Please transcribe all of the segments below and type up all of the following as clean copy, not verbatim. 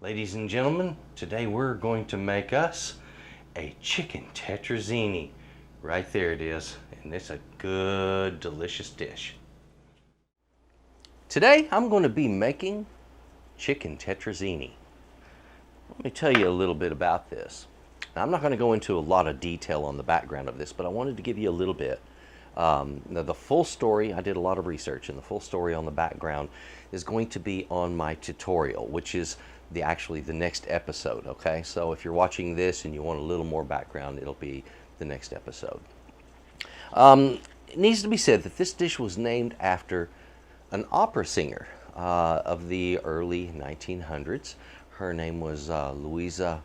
Ladies and gentlemen, today we're going to make us a chicken tetrazzini. Right there it is, and it's a good, delicious dish. Today I'm going to be making chicken tetrazzini. Let me tell you a little bit about this. Now, I'm not going to go into a lot of detail on the background of this, but I wanted to give you a little bit. Now the full story, I did a lot of research, and the full story on the background is going to be on my tutorial, which is actually the next episode, okay? So if you're watching this and you want a little more background, it'll be the next episode. It needs to be said that this dish was named after an opera singer of the early 1900s. Her name was Louisa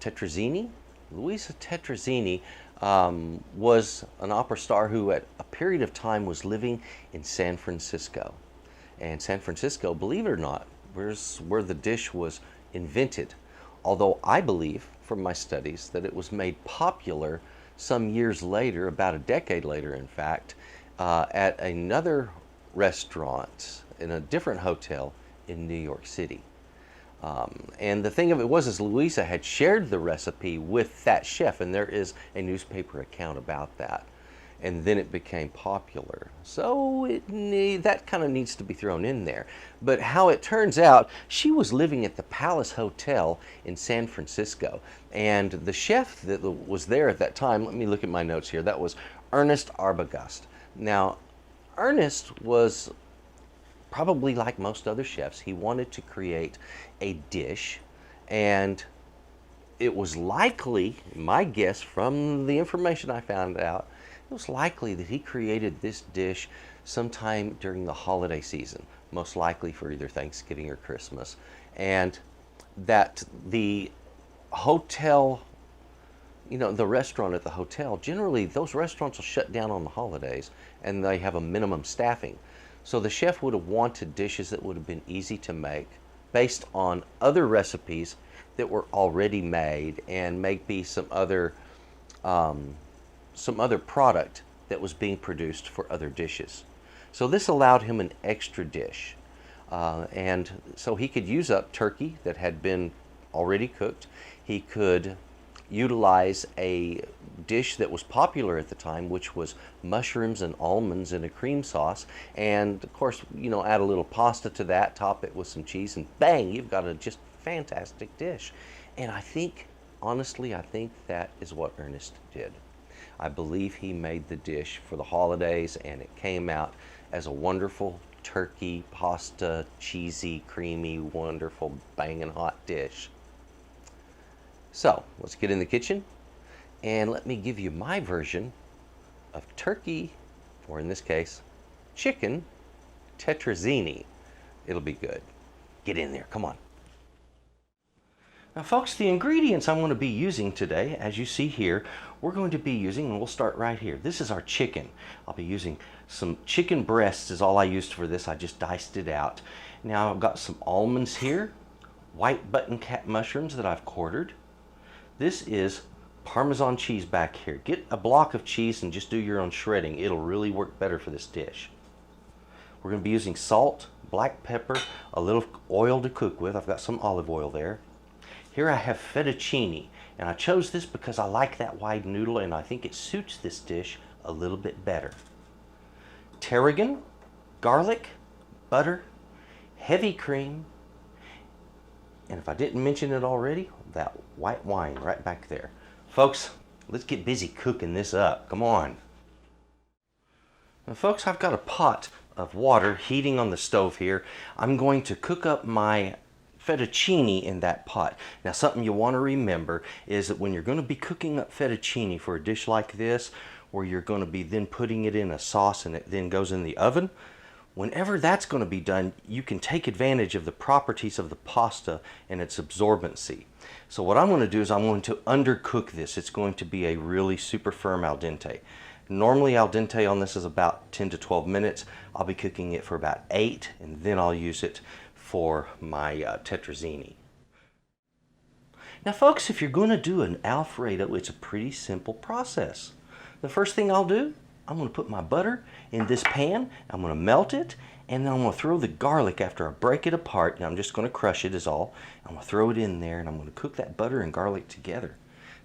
Tetrazzini. Louisa Tetrazzini was an opera star who at a period of time was living in San Francisco. And San Francisco, believe it or not, where the dish was invented. Although I believe from my studies that it was made popular some years later, about a decade later in fact, at another restaurant in a different hotel in New York City. And the thing of it was is Louisa had shared the recipe with that chef, and there is a newspaper account about that. And then it became popular. So that kind of needs to be thrown in there. But how it turns out, she was living at the Palace Hotel in San Francisco. And the chef that was there at that time, let me look at my notes here, that was Ernest Arbogast. Now, Ernest was probably like most other chefs, he wanted to create a dish, and it was likely, my guess from the information I found out, it was likely that he created this dish sometime during the holiday season, most likely for either Thanksgiving or Christmas, and that the hotel, you know, the restaurant at the hotel, generally those restaurants will shut down on the holidays and they have a minimum staffing. So the chef would have wanted dishes that would have been easy to make based on other recipes that were already made and maybe some other product that was being produced for other dishes. So this allowed him an extra dish. And so he could use up turkey that had been already cooked. He could utilize a dish that was popular at the time, which was mushrooms and almonds in a cream sauce, and of course, you know, add a little pasta to that, top it with some cheese, and bang, you've got a just fantastic dish. And I think, honestly, I think that is what Ernest did. I believe he made the dish for the holidays, and it came out as a wonderful turkey, pasta, cheesy, creamy, wonderful, banging hot dish. So let's get in the kitchen and let me give you my version of turkey, or in this case, chicken tetrazzini. It'll be good. Get in there, come on. Now folks, the ingredients I'm going to be using today, as you see here, we're going to be using, and we'll start right here. This is our chicken. I'll be using some chicken breasts is all I used for this. I just diced it out. Now I've got some almonds here, white button cap mushrooms that I've quartered. This is Parmesan cheese back here. Get a block of cheese and just do your own shredding. It'll really work better for this dish. We're going to be using salt, black pepper, a little oil to cook with. I've got some olive oil there. Here I have fettuccine, and I chose this because I like that wide noodle and I think it suits this dish a little bit better. Tarragon, garlic, butter, heavy cream, and if I didn't mention it already, that white wine right back there. Folks, let's get busy cooking this up. Come on. Now, folks, I've got a pot of water heating on the stove here. I'm going to cook up my fettuccine in that pot. Now, something you want to remember is that when you're going to be cooking up fettuccine for a dish like this, where you're going to be then putting it in a sauce and it then goes in the oven, whenever that's going to be done, you can take advantage of the properties of the pasta and its absorbency. So what I'm going to do is I'm going to undercook this. It's going to be a really super firm al dente. Normally al dente on this is about 10 to 12 minutes. I'll be cooking it for about 8, and then I'll use it for my tetrazzini. Now folks, if you're going to do an Alfredo, it's a pretty simple process. The first thing I'll do, I'm going to put my butter in this pan, I'm going to melt it, And then I'm going to throw the garlic after I break it apart. Now I'm just going to crush it is all. I'm going to throw it in there and I'm going to cook that butter and garlic together.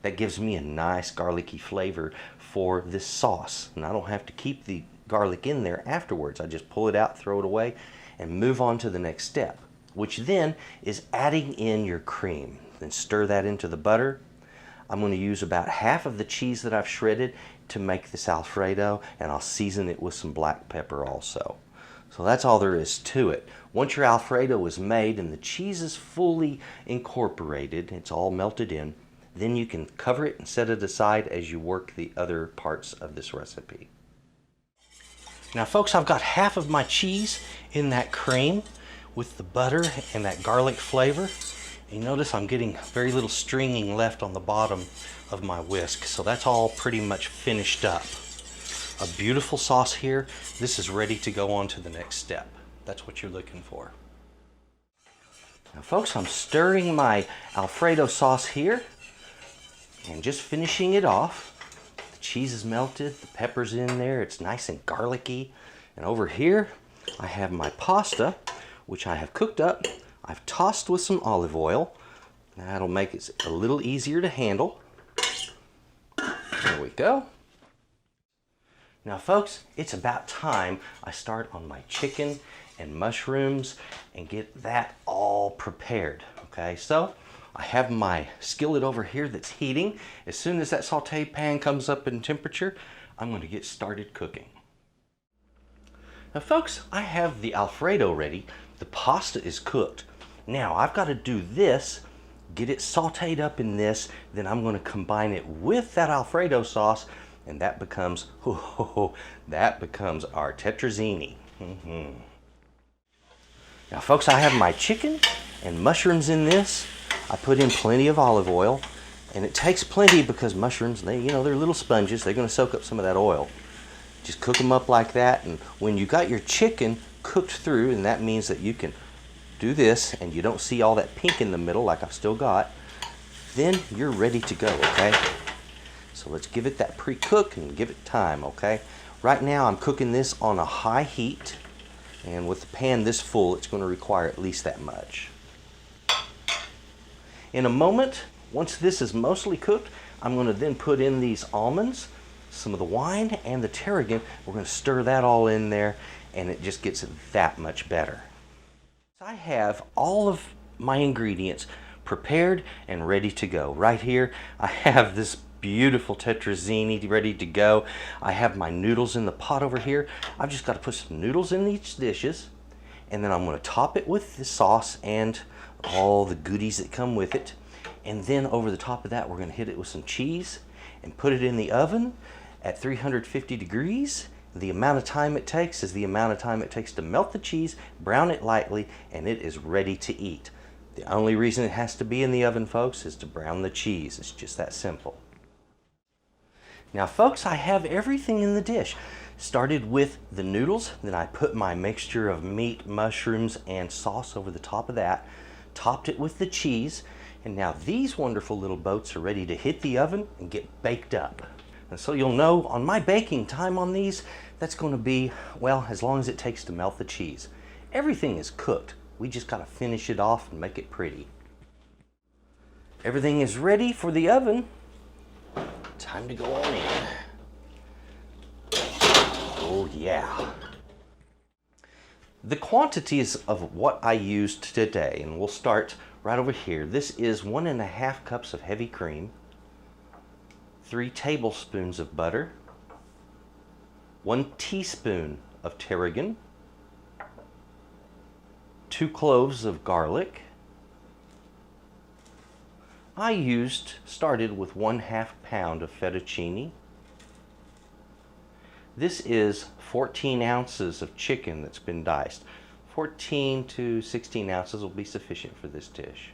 That gives me a nice garlicky flavor for this sauce. And I don't have to keep the garlic in there afterwards. I just pull it out, throw it away, and move on to the next step, which then is adding in your cream. Then stir that into the butter. I'm going to use about half of the cheese that I've shredded to make this Alfredo, and I'll season it with some black pepper also. So that's all there is to it. Once your Alfredo is made and the cheese is fully incorporated, it's all melted in, then you can cover it and set it aside as you work the other parts of this recipe. Now folks, I've got half of my cheese in that cream with the butter and that garlic flavor. And you notice I'm getting very little stringing left on the bottom of my whisk. So that's all pretty much finished up. A beautiful sauce here. This is ready to go on to the next step. That's what you're looking for. Now folks, I'm stirring my Alfredo sauce here and just finishing it off. The cheese is melted, the pepper's in there, it's nice and garlicky. And over here, I have my pasta, which I have cooked up. I've tossed with some olive oil. That'll make it a little easier to handle. There we go. Now folks, it's about time I start on my chicken and mushrooms and get that all prepared. Okay, so I have my skillet over here that's heating. As soon as that saute pan comes up in temperature, I'm going to get started cooking. Now folks, I have the Alfredo ready. The pasta is cooked. Now I've got to do this, get it sauteed up in this, then I'm going to combine it with that Alfredo sauce, and that becomes, that becomes our tetrazzini. Now folks, I have my chicken and mushrooms in this. I put in plenty of olive oil, and it takes plenty because mushrooms, they're little sponges. They're going to soak up some of that oil. Just cook them up like that, and when you got your chicken cooked through, and that means that you can do this and you don't see all that pink in the middle like I've still got, then you're ready to go, okay? So let's give it that pre-cook and give it time, okay? Right now I'm cooking this on a high heat, and with the pan this full, it's going to require at least that much. In a moment, once this is mostly cooked, I'm going to then put in these almonds, some of the wine, and the tarragon. We're going to stir that all in there, and it just gets that much better. I have all of my ingredients prepared and ready to go. Right here, I have this beautiful tetrazzini ready to go. I have my noodles in the pot over here. I've just got to put some noodles in each dishes, and then I'm going to top it with the sauce and all the goodies that come with it. And then over the top of that, we're going to hit it with some cheese and put it in the oven at 350 degrees. The amount of time it takes is the amount of time it takes to melt the cheese, brown it lightly, and it is ready to eat. The only reason it has to be in the oven, folks, is to brown the cheese. It's just that simple. Now, folks, I have everything in the dish. Started with the noodles, then I put my mixture of meat, mushrooms, and sauce over the top of that, topped it with the cheese, and now these wonderful little boats are ready to hit the oven and get baked up. And so you'll know on my baking time on these, that's going to be, well, as long as it takes to melt the cheese. Everything is cooked. We just got to finish it off and make it pretty. Everything is ready for the oven. Time to go on in. Oh yeah. The quantities of what I used today, and we'll start right over here. This is 1.5 cups of heavy cream, 3 tablespoons of butter, 1 teaspoon of tarragon, 2 cloves of garlic. I started with 1/2 pound of fettuccine. This is 14 ounces of chicken that's been diced. 14 to 16 ounces will be sufficient for this dish.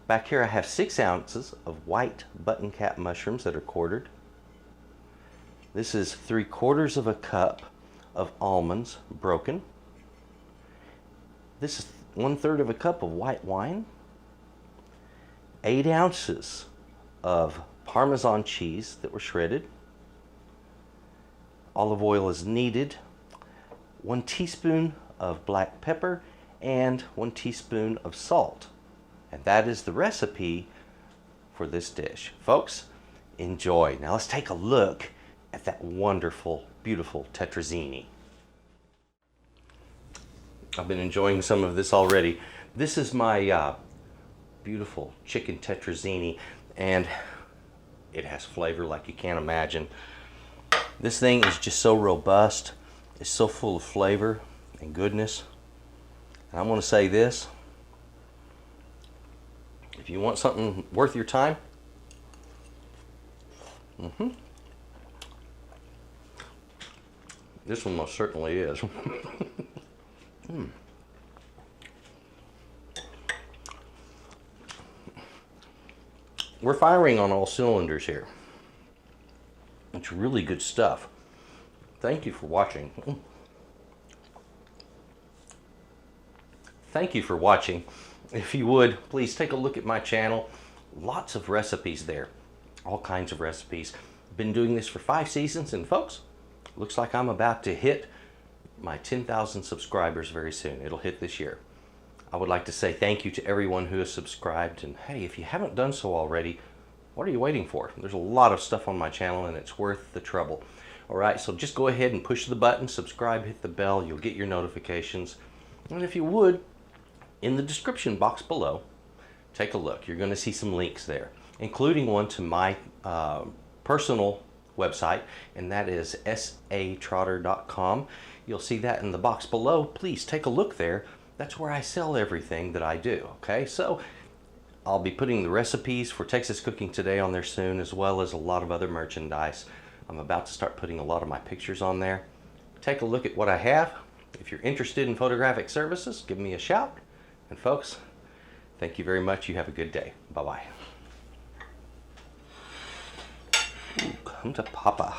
Back here I have 6 ounces of white button cap mushrooms that are quartered. This is 3/4 of a cup of almonds broken. This is 1/3 of a cup of white wine. 8 ounces of Parmesan cheese that were shredded. Olive oil is needed. 1 teaspoon of black pepper, and 1 teaspoon of salt. And that is the recipe for this dish. Folks, enjoy. Now let's take a look at that wonderful, beautiful tetrazzini. I've been enjoying some of this already. This is my beautiful chicken tetrazzini, and it has flavor like you can't imagine. This thing is just so robust. It's so full of flavor and goodness. And I want to say this: if you want something worth your time, this one most certainly is. We're firing on all cylinders here. It's really good stuff. Thank you for watching. Thank you for watching. If you would, please take a look at my channel. Lots of recipes there. All kinds of recipes. Been doing this for 5 seasons, and folks, looks like I'm about to hit my 10,000 subscribers very soon. It'll hit this year. I would like to say thank you to everyone who has subscribed, and hey, if you haven't done so already, what are you waiting for? There's a lot of stuff on my channel, and it's worth the trouble. Alright, so just go ahead and push the button, subscribe, hit the bell, you'll get your notifications. And if you would, in the description box below, take a look. You're going to see some links there, including one to my personal website, and that is S.A.Trotter.com. You'll see that in the box below. Please take a look there. That's where I sell everything that I do. Okay, so I'll be putting the recipes for Texas Cooking Today on there soon, as well as a lot of other merchandise. I'm about to start putting a lot of my pictures on there. Take a look at what I have. If you're interested in photographic services, give me a shout. And folks, thank you very much. You have a good day. Bye-bye. Come to Papa.